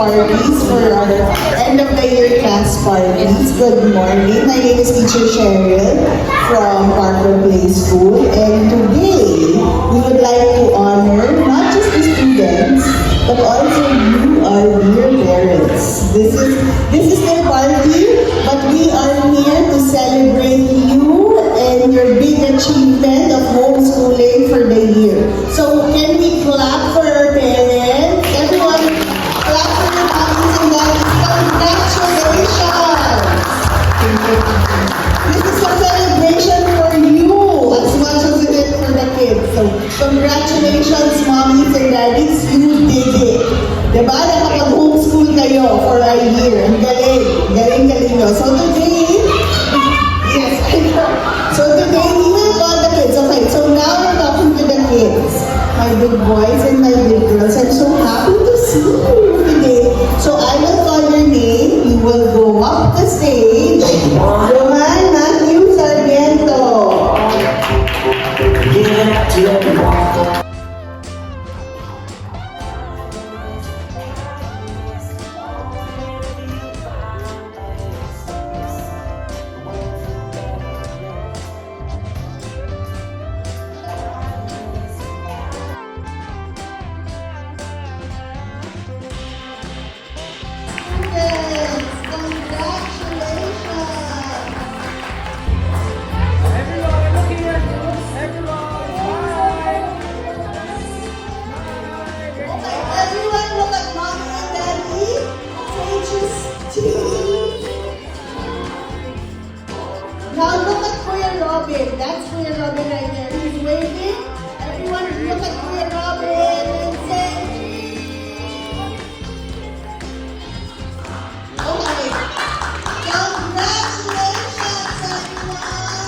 parties for our end of the year class parties. Good morning. My name is Teacher Cheryl from Parkwood Playschool, and today we would like to honor not just the students but also you, our dear parents. This is their party, but we are here to celebrate you and your big achievement of homeschooling for the year. So can we clap for our parents? Everyone, clap for your mommies and daddies. Congratulations! This is a celebration for you as much as it is for the kids. So congratulations, mommies and daddies, you did it. Diba? Nakapag-homeschool kayo for a year. Ang galing. Galing nyo. So today, yes, I know. So today, we will call the kids. Okay, so now we're talking to the kids. My big boys and my big girls. I'm so happy to see you today. So I will call your name. You will go up the stage. Johannes Matthew Sarmiento. Now look at Kuya Robin. That's Kuya Robin right there. He's waving. Everyone look at Kuya Robin and say cheese. Okay. Congratulations, everyone.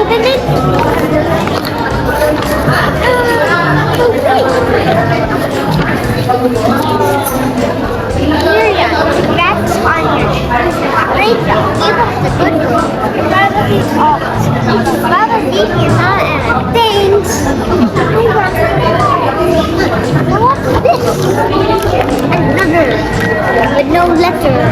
open it? Miriam, that's fine. Great job. You have the good girl. Probably all. Probably you're not thanks. What's this? Another with no letter.